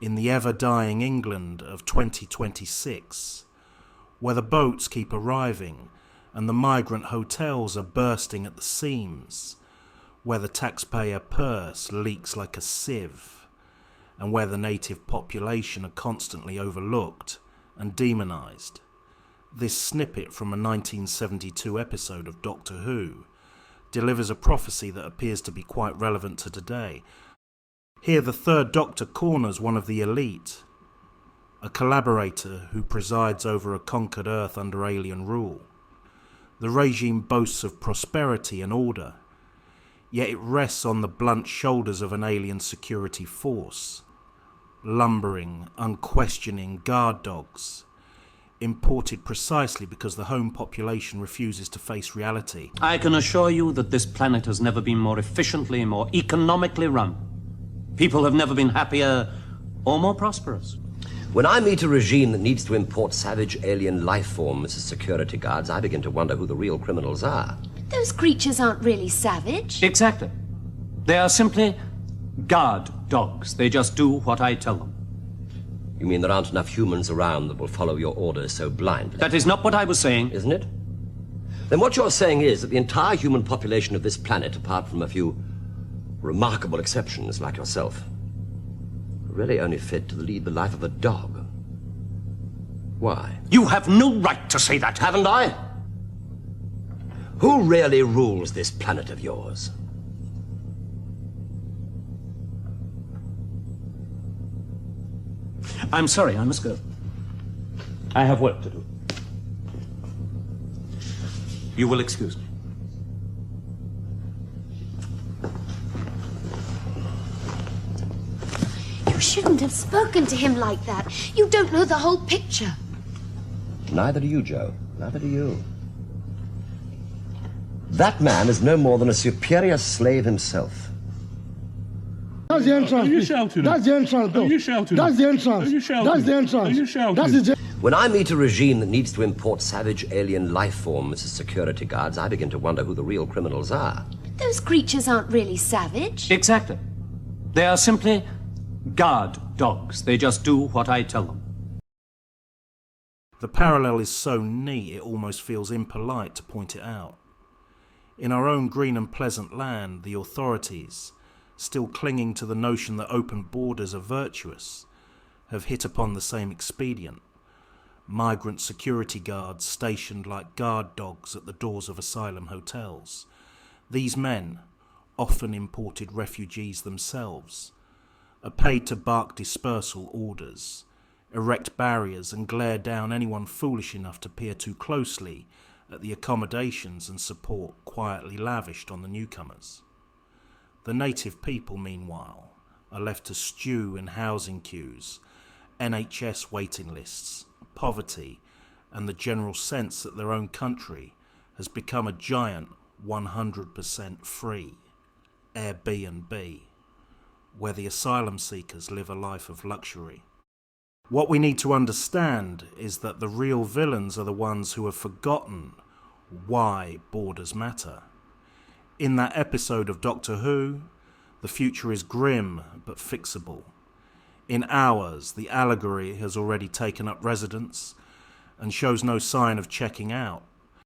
in the ever-dying England of 2026, where the boats keep arriving and the migrant hotels are bursting at the seams, where the taxpayer purse leaks like a sieve, and where the native population are constantly overlooked and demonised. This snippet from a 1972 episode of Doctor Who delivers a prophecy that appears to be quite relevant to today. Here the Third Doctor corners one of the elite, a collaborator who presides over a conquered Earth under alien rule. The regime boasts of prosperity and order, yet it rests on the blunt shoulders of an alien security force. Lumbering, unquestioning guard dogs, imported precisely because the home population refuses to face reality. I can assure you that this planet has never been more efficiently, more economically run. People have never been happier or more prosperous. When I meet a regime that needs to import savage alien life forms as security guards, I begin to wonder who the real criminals are. Those creatures aren't really savage. Exactly. They are simply guard dogs. They just do what I tell them. You mean there aren't enough humans around that will follow your orders so blindly? That is not what I was saying. Isn't it? Then what you're saying is that the entire human population of this planet, apart from a few remarkable exceptions like yourself, are really only fit to lead the life of a dog. Why? You have no right to say that. Haven't I? Who really rules this planet of yours? I'm sorry, I must go. I have work to do. You will excuse me. You shouldn't have spoken to him like that. You don't know the whole picture. Neither do you, Joe. Neither do you. That man is no more than a superior slave himself. That's the entrance. Are you shouting? That's the entrance. Are you shouting? That's the entrance. Are you shouting? That's the entrance. Are you shouting? That's the When I meet a regime that needs to import savage alien life forms as security guards, I begin to wonder who the real criminals are. Those creatures aren't really savage. Exactly. They are simply guard dogs. They just do what I tell them. The parallel is so neat it almost feels impolite to point it out. In our own green and pleasant land, the authorities, still clinging to the notion that open borders are virtuous, have hit upon the same expedient. Migrant security guards stationed like guard dogs at the doors of asylum hotels. These men, often imported refugees themselves, are paid to bark dispersal orders, erect barriers and glare down anyone foolish enough to peer too closely at the accommodations and support quietly lavished on the newcomers. The native people, meanwhile, are left to stew in housing queues, NHS waiting lists, poverty, and the general sense that their own country has become a giant 100% free Airbnb, where the asylum seekers live a life of luxury. What we need to understand is that the real villains are the ones who have forgotten why borders matter. In that episode of Doctor Who, the future is grim but fixable. In ours, the allegory has already taken up residence and shows no sign of checking out.